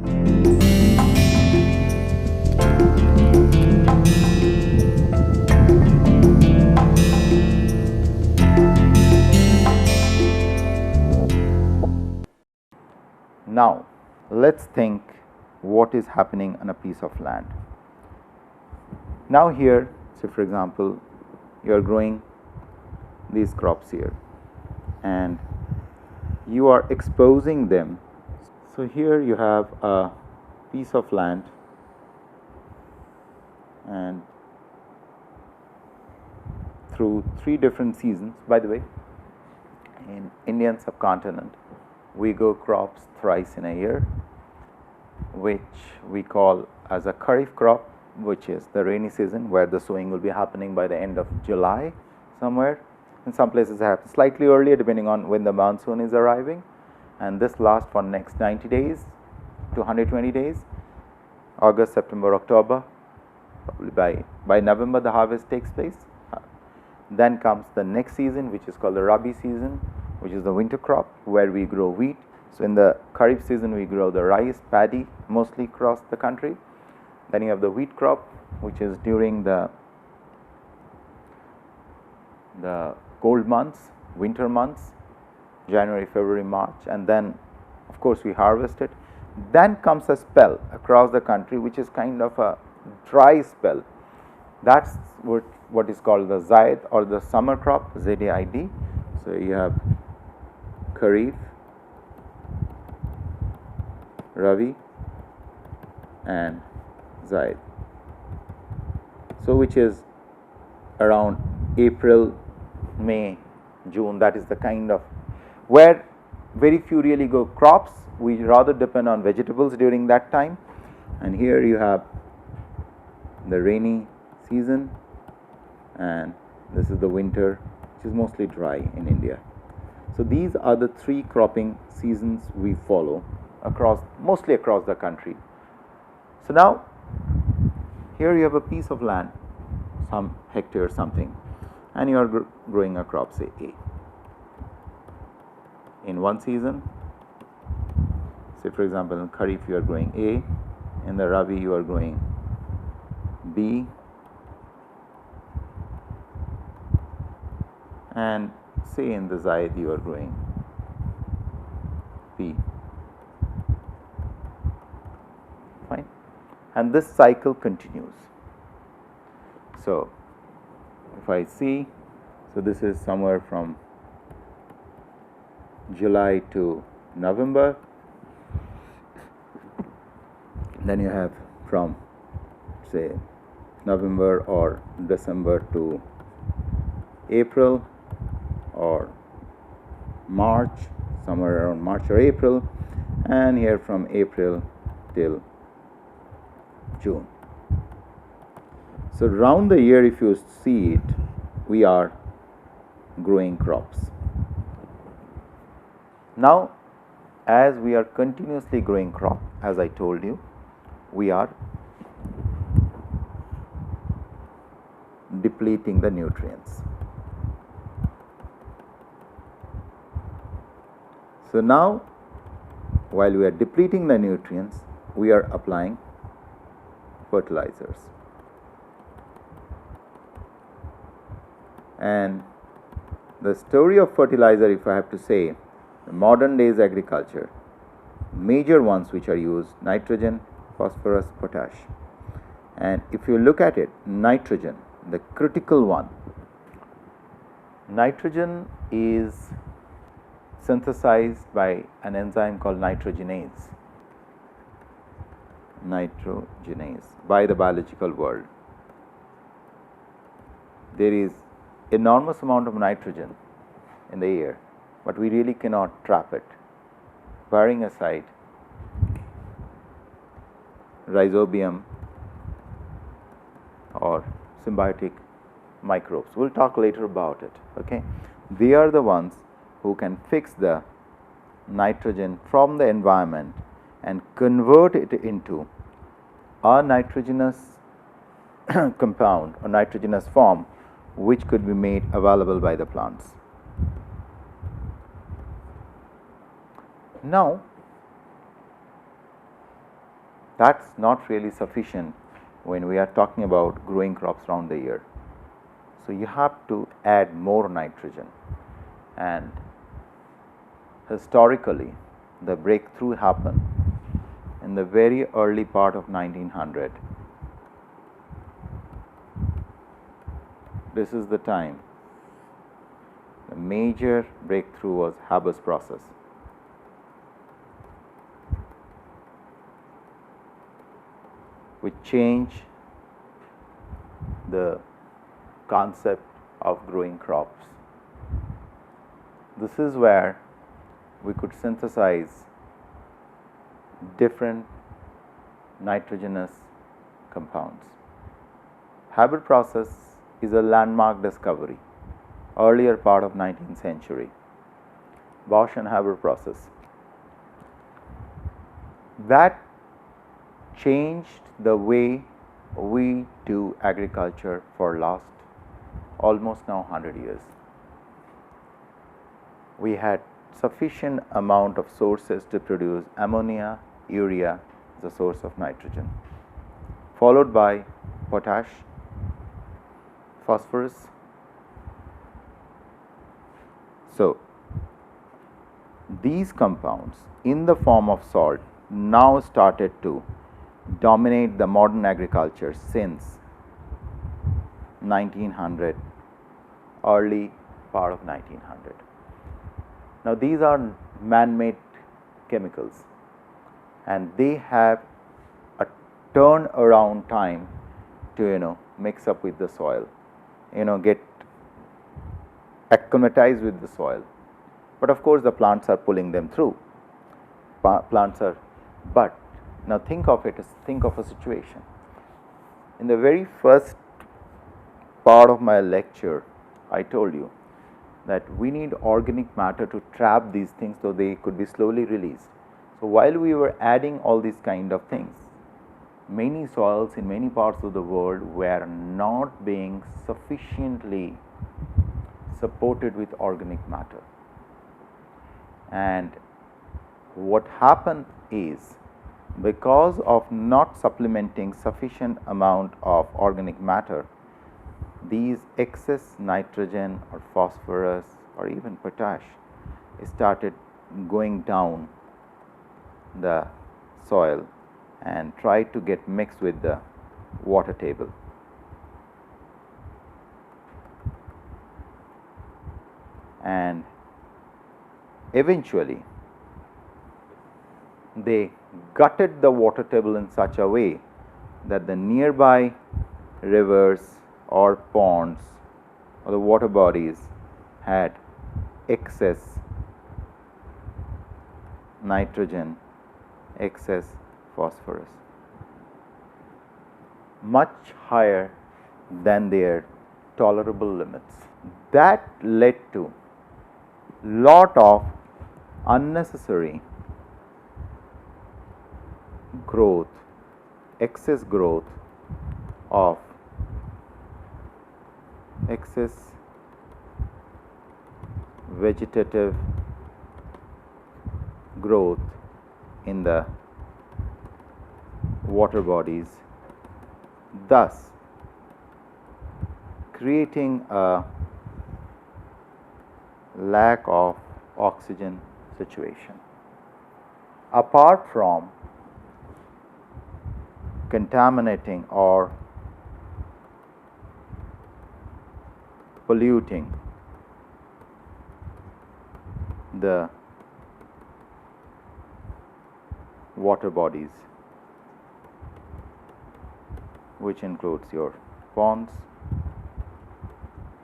Now, let's think what is happening on a piece of land. Now here, say for example, you are growing these crops here and you are exposing them. So here you have a piece of land and through 3 different seasons. By the way, in Indian subcontinent we grow crops thrice in a year, which we call as a Kharif crop, which is the rainy season, where the sowing will be happening by the end of July somewhere. In some places it happens slightly earlier depending on when the monsoon is arriving, and this lasts for next 90 days to 120 days, August, September, October. Probably by November the harvest takes place. Then comes the next season, which is called the Rabi season, which is the winter crop, where we grow wheat. So in the Kharif season we grow the rice, paddy mostly across the country. Then you have the wheat crop, which is during the cold months, winter months, January, February, March, and then of course we harvest it. Then comes a spell across the country which is kind of a dry spell. That's what is called the Zaid or the summer crop, ZAID. So you have Kharif, Rabi and Zaid. So which is around April, May, June. That is the kind of where very few really grow crops. We rather depend on vegetables during that time. And here you have the rainy season, and this is the winter, which is mostly dry in India. So these are the 3 cropping seasons we follow mostly across the country. So now here you have a piece of land, some hectare something, and you are growing a crop, say A. In one season, say for example in Kharif you are growing A, in the Rabi you are growing B, and say in the Zaid you are growing P. Fine. And this cycle continues. So if I see, so this is somewhere from July to November. Then you have from say November or December to April or March, somewhere around March or April, and here from April till June. So round the year, if you see it, we are growing crops. Now, as we are continuously growing crop, as I told you, we are depleting the nutrients. So now, while we are depleting the nutrients, we are applying fertilizers. And the story of fertilizer, if I have to say, the modern days agriculture, major ones which are used, nitrogen, phosphorus, potash. And if you look at it, nitrogen, the critical one, nitrogen is synthesized by an enzyme called nitrogenase by the biological world. There is enormous amount of nitrogen in the air, but we really cannot trap it, barring aside rhizobium or symbiotic microbes. We'll talk later about it. Okay, they are the ones who can fix the nitrogen from the environment and convert it into a nitrogenous compound or nitrogenous form, which could be made available by the plants. Now, That's not really sufficient when we are talking about growing crops around the year. So you have to add more nitrogen, and historically the breakthrough happened in the very early part of 1900. This is the time the major breakthrough was Haber's process. Which changed the concept of growing crops. This is where we could synthesize different nitrogenous compounds. Haber process is a landmark discovery, earlier part of 19th century. Bosch and Haber process. That changed the way we do agriculture for last almost now 100 years. We had sufficient amount of sources to produce ammonia, urea as a source of nitrogen, followed by potash, phosphorus. So these compounds in the form of salt now started to dominate the modern agriculture since 1900, early part of 1900. Now these are man-made chemicals, and they have a turnaround time to mix up with the soil, get acclimatized with the soil. But of course the plants are pulling them through. But now think of a situation. In the very first part of my lecture, I told you that we need organic matter to trap these things so they could be slowly released. So while we were adding all these kind of things, many soils in many parts of the world were not being sufficiently supported with organic matter. And what happened is, because of not supplementing sufficient amount of organic matter, these excess nitrogen or phosphorus or even potash started going down the soil and tried to get mixed with the water table. And eventually they gutted the water table in such a way that the nearby rivers or ponds or the water bodies had excess nitrogen, excess phosphorus, much higher than their tolerable limits. That led to lot of unnecessary growth, excess growth of excess vegetative growth in the water bodies, thus creating a lack of oxygen situation. Apart from contaminating or polluting the water bodies, which includes your ponds,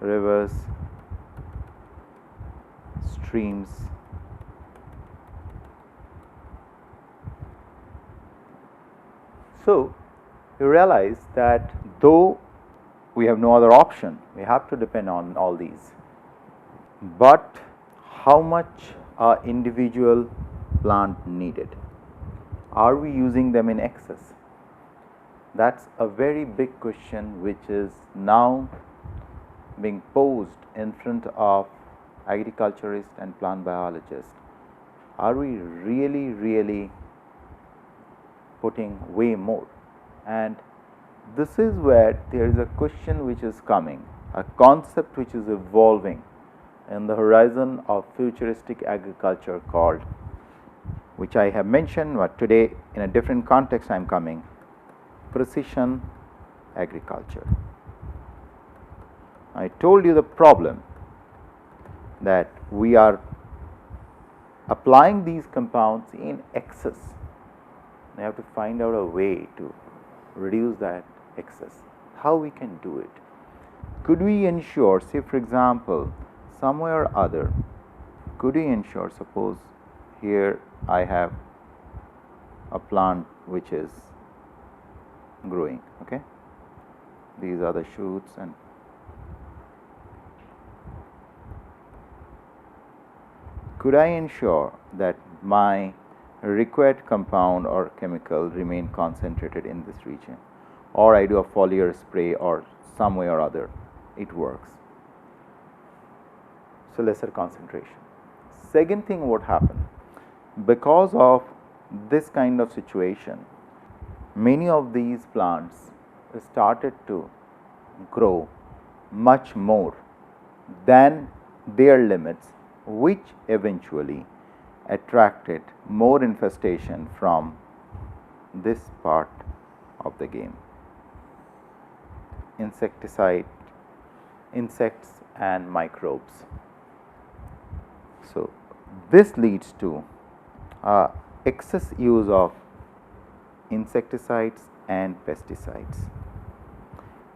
rivers, streams, so you realize that though we have no other option, we have to depend on all these, but how much are individual plant needed? Are we using them in excess? That's a very big question which is now being posed in front of agriculturists and plant biologists. Are we really putting way more. And this is where there is a question which is coming, a concept which is evolving in the horizon of futuristic agriculture called, which I have mentioned, but today in a different context I am coming, precision agriculture. I told you the problem that we are applying these compounds in excess. We have to find out a way to reduce that excess. How we can do it? Could we ensure, say for example, somewhere or other, could we ensure, suppose here I have a plant which is growing, okay? These are the shoots, and could I ensure that my required compound or chemical remain concentrated in this region, or I do a foliar spray or some way or other, it works. So lesser concentration. Second thing, what happened, because of this kind of situation, many of these plants started to grow much more than their limits, which eventually attracted more infestation from this part of the game, insects and microbes. So this leads to excess use of insecticides and pesticides.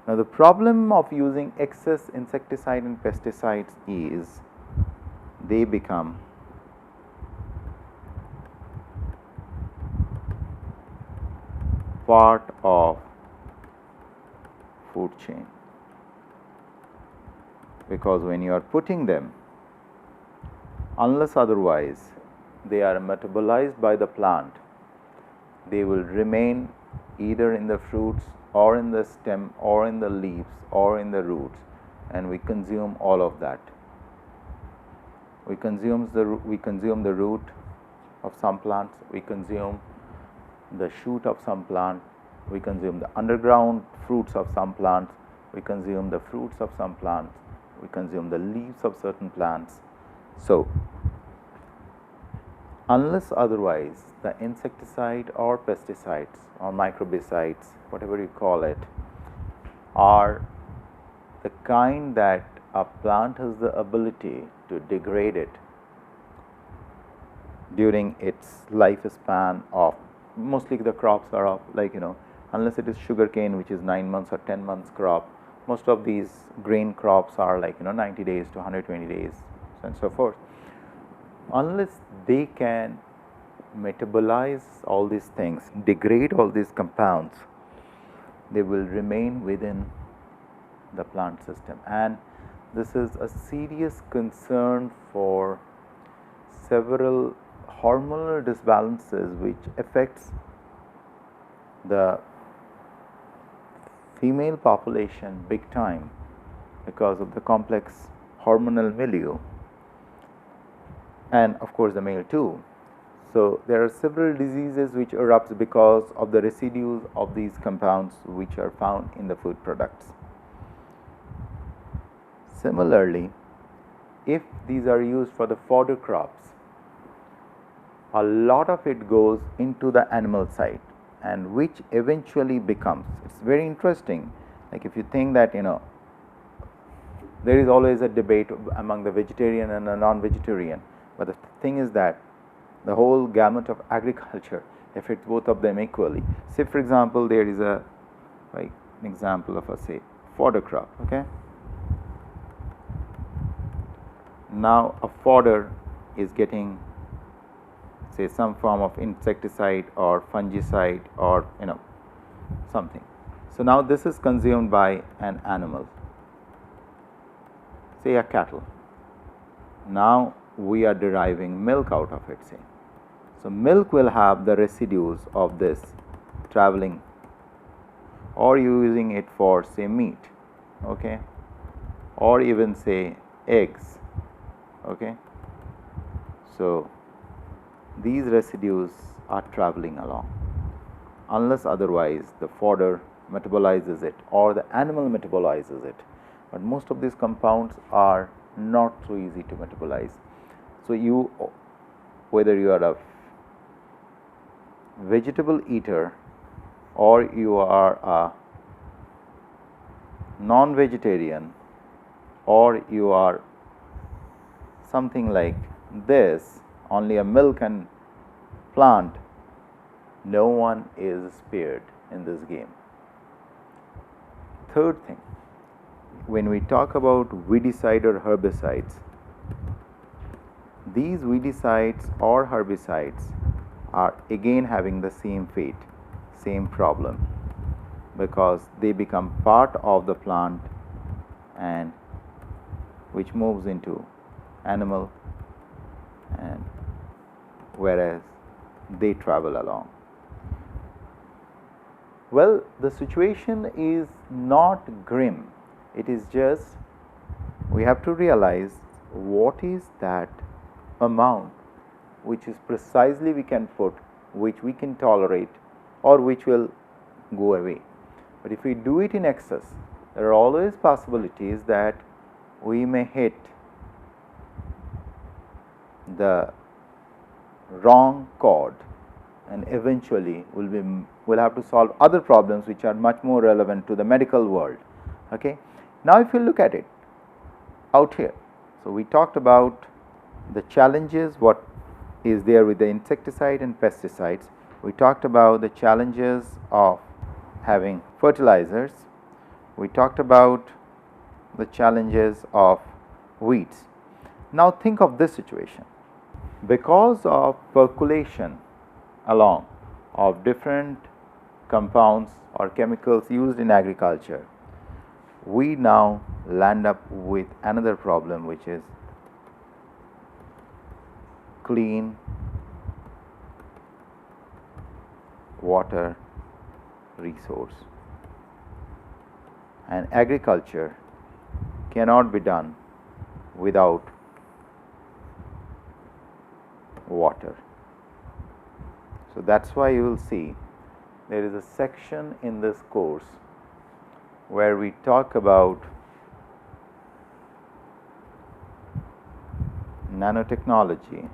Now the problem of using excess insecticide and pesticides is they become part of food chain, because when you are putting them, unless otherwise they are metabolized by the plant, they will remain either in the fruits or in the stem or in the leaves or in the roots, and we consume all of that. We consume the root of some plants, we consume the shoot of some plant, we consume the underground fruits of some plants, we consume the fruits of some plants, we consume the leaves of certain plants. So unless otherwise, the insecticide or pesticides or microbicides, whatever you call it, are the kind that a plant has the ability to degrade it during its lifespan of, mostly the crops are of, like, unless it is sugarcane, which is 9 months or 10 months crop, most of these grain crops are like 90 days to 120 days and so forth. Unless they can metabolize all these things, degrade all these compounds, they will remain within the plant system, and this is a serious concern for several hormonal disbalances which affects the female population big time because of the complex hormonal milieu, and of course the male too. So there are several diseases which erupt because of the residues of these compounds which are found in the food products. Similarly, if these are used for the fodder crops, a lot of it goes into the animal side, and which eventually becomes, it's very interesting, like if you think that there is always a debate among the vegetarian and the non-vegetarian, but the thing is that the whole gamut of agriculture affects both of them equally. Say for example, there is an example of a, say, fodder crop, okay. Now a fodder is getting, say, some form of insecticide or fungicide or something. So now this is consumed by an animal, say a cattle. Now we are deriving milk out of it, say. So milk will have the residues of this traveling, or using it for, say, meat, okay, or even say eggs, okay. So these residues are traveling along. unless otherwise the fodder metabolizes it or the animal metabolizes it. But most of these compounds are not so easy to metabolize. So whether you are a vegetable eater or you are a non-vegetarian or you are something like this, only a milk and plant, no one is spared in this game. Third thing, when we talk about weedicide or herbicides, these weedicides or herbicides are again having the same fate, same problem, because they become part of the plant and which moves into animal, and whereas they travel along. Well, the situation is not grim. It is just we have to realize what is that amount which is precisely we can put, which we can tolerate, or which will go away. But if we do it in excess, there are always possibilities that we may hit the wrong chord, and eventually we'll have to solve other problems which are much more relevant to the medical world. Okay. Now, if you look at it out here, so we talked about the challenges, what is there with the insecticide and pesticides. We talked about the challenges of having fertilizers. We talked about the challenges of weeds. Now, think of this situation. Because of percolation along of different compounds or chemicals used in agriculture, we now land up with another problem, which is clean water resource. And agriculture cannot be done without water. So that's why you will see there is a section in this course where we talk about nanotechnology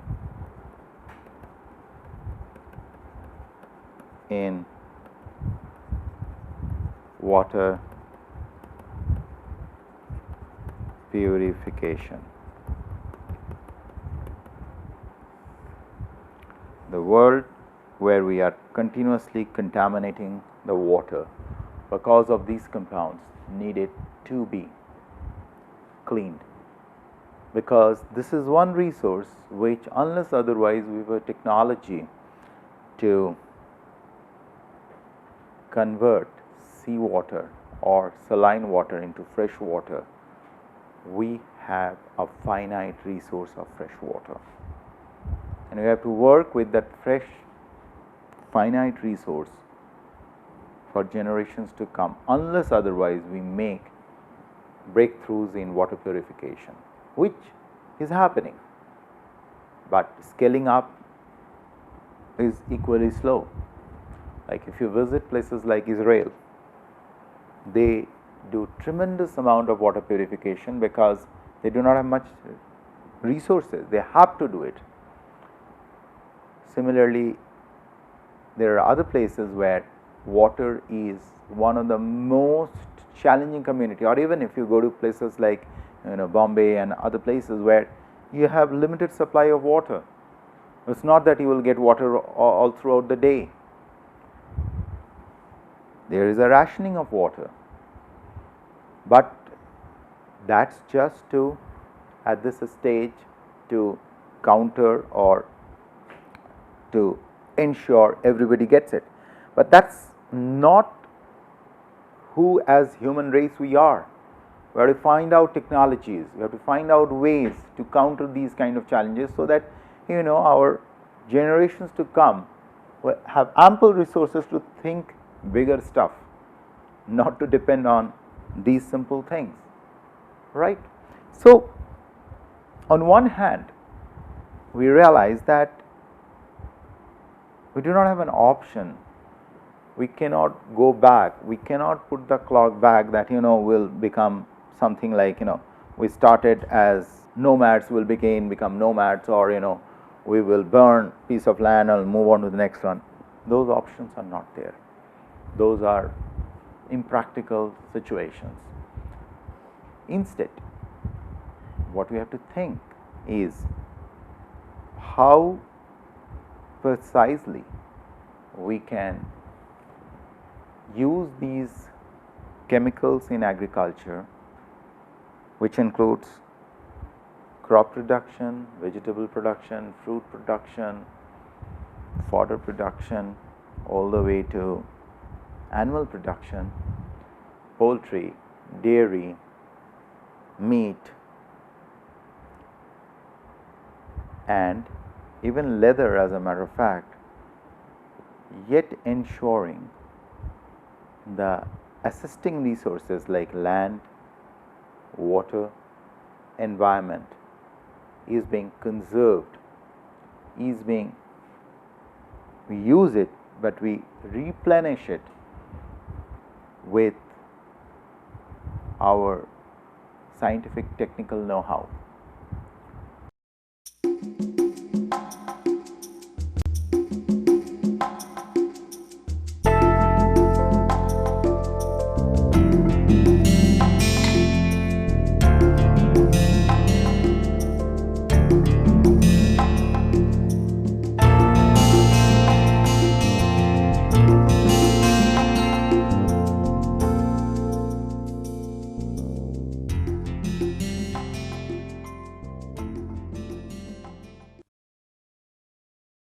in water purification. The world where we are continuously contaminating the water because of these compounds needed to be cleaned, because this is one resource which, unless otherwise we have technology to convert seawater or saline water into fresh water, we have a finite resource of fresh water, and we have to work with that fresh finite resource for generations to come, unless otherwise we make breakthroughs in water purification, which is happening, but scaling up is equally slow. Like if you visit places like Israel, they do tremendous amount of water purification because they do not have much resources. They have to do it. Similarly, there are other places where water is one of the most challenging community, or even if you go to places like Bombay and other places where you have limited supply of water. It's not that you will get water all throughout the day. There is a rationing of water, but that's just to, at this stage, to counter or to ensure everybody gets it. But that's not who as human race we are. We have to find out technologies, we have to find out ways to counter these kind of challenges so that our generations to come will have ample resources to think bigger stuff, not to depend on these simple things, right? So on one hand, we realize that we do not have an option We cannot go back. We cannot put the clock back that will become something like we started as nomads, will become nomads, or we will burn piece of land and move on to the next one. Those options are not there. Those are impractical situations. Instead, what we have to think is how precisely we can use these chemicals in agriculture, which includes crop production, vegetable production, fruit production, fodder production, all the way to animal production, poultry, dairy, meat, and even leather, as a matter of fact, yet ensuring the assisting resources like land, water, environment is being conserved, we use it, but we replenish it with our scientific technical know-how.